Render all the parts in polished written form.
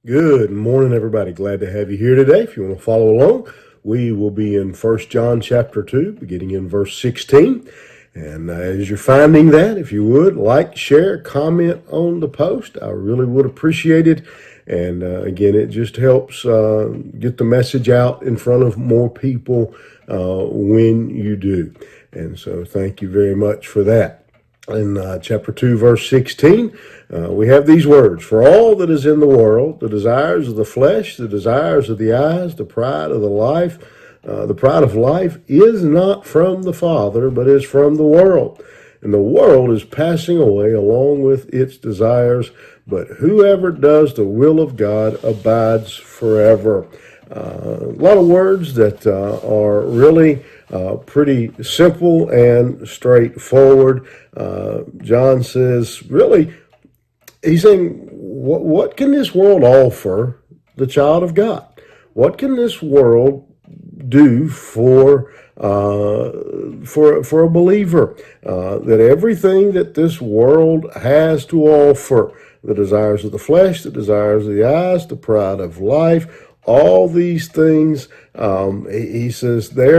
Good morning, everybody. Glad to have you here today. If you want to follow along, we will be in First John chapter 2, beginning in verse 16. And as you're finding that, if you would, like, share, comment on the post. I really would appreciate it. And again, it just helps get the message out in front of more people when you do. And so thank you very much for that. In chapter 2, verse 16, we have these words: "For all that is in the world, the desires of the flesh, the desires of the eyes, the pride of life is not from the Father, but is from the world. And the world is passing away along with its desires, but whoever does the will of God abides forever." A lot of words that are really pretty simple and straightforward. John says, really, he's saying, what can this world offer the child of God? What can this world do for a believer? That everything that this world has to offer, the desires of the flesh, the desires of the eyes, the pride of life, all these things, he says they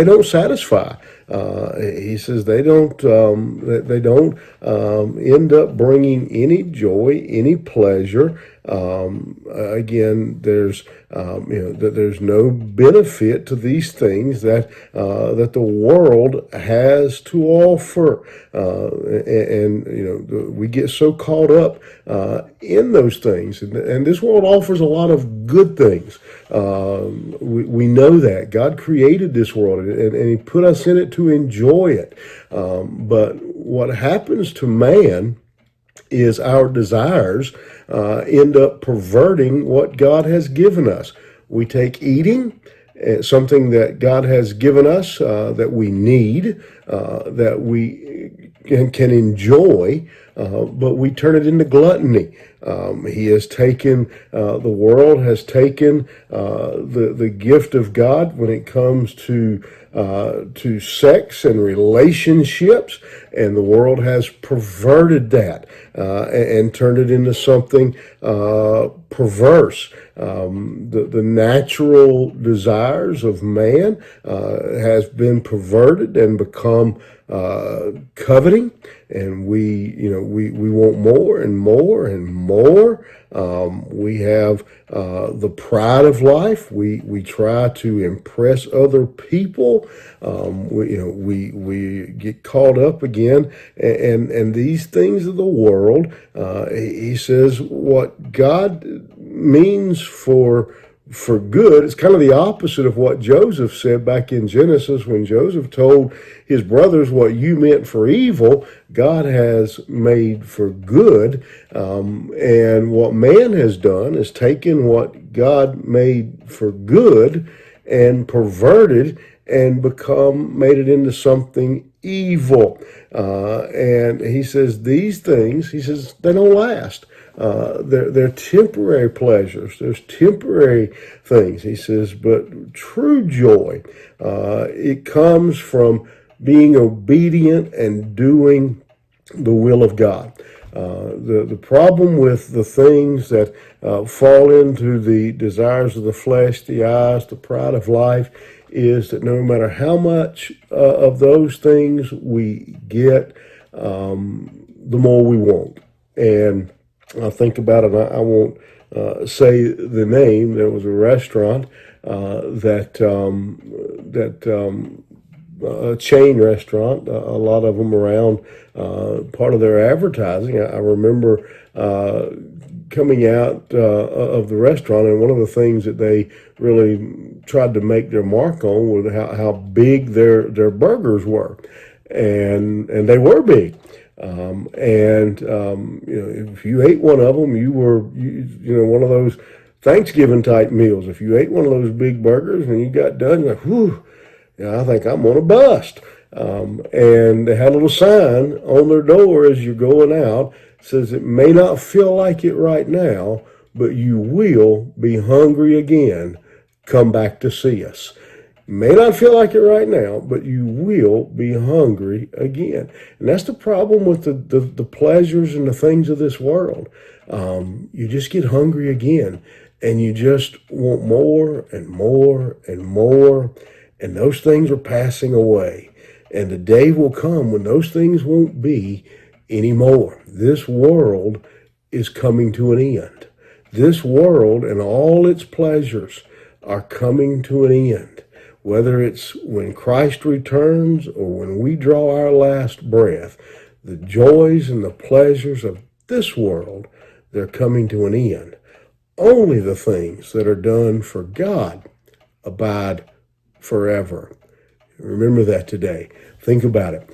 don't satisfy. He says they don't end up bringing any joy, any pleasure. Again, there's no benefit to these things that the world has to offer, and we get so caught up in those things, and this world offers a lot of good things. We know that God created this world, and He put us in it to enjoy it. But what happens to man is our desires end up perverting what God has given us. We take eating, something that God has given us, that we need, that we can enjoy, but we turn it into gluttony. He has taken, the world has taken the gift of God when it comes to sex and relationships, and the world has perverted that and turned it into something perverse. The natural desires of man has been perverted and become coveting, and we want more and more and more. We have the pride of life. We try to impress other people. We get caught up again, and these things of the world. He says what God means for good. It's kind of the opposite of what Joseph said back in Genesis, when Joseph told his brothers, "What you meant for evil, God has made for good." And what man has done is taken what God made for good and perverted and made it into something evil. And he says these things, he says, they don't last. They're temporary pleasures. There's temporary things. He says, but true joy, it comes from being obedient and doing the will of God. The problem with the things that fall into the desires of the flesh, the eyes, the pride of life, is that no matter how much of those things we get, the more we want. And I think about it, I won't say the name. There was a restaurant a chain restaurant, a lot of them around, part of their advertising. I remember coming out of the restaurant, and one of the things that they really tried to make their mark on was how big their burgers were, and they were big. If you ate one of them, you were one of those Thanksgiving type meals. If you ate one of those big burgers and you got done, you're like, whew, I think I'm gonna bust. And they had a little sign on their door as you're going out. It says, "It may not feel like it right now, but you will be hungry again. Come back to see us." May not feel like it right now, but you will be hungry again. And that's the problem with the pleasures and the things of this world. You just get hungry again, and you just want more and more and more, and those things are passing away. And the day will come when those things won't be anymore. This world is coming to an end. This world and all its pleasures are coming to an end. Whether it's when Christ returns or when we draw our last breath, the joys and the pleasures of this world, they're coming to an end. Only the things that are done for God abide forever. Remember that today. Think about it.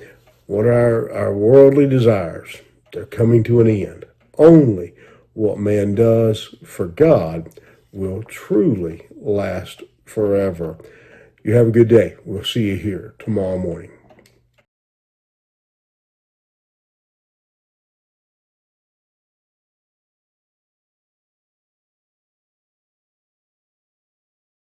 What are our worldly desires? They're coming to an end. Only what man does for God will truly last forever. You have a good day. We'll see you here tomorrow morning.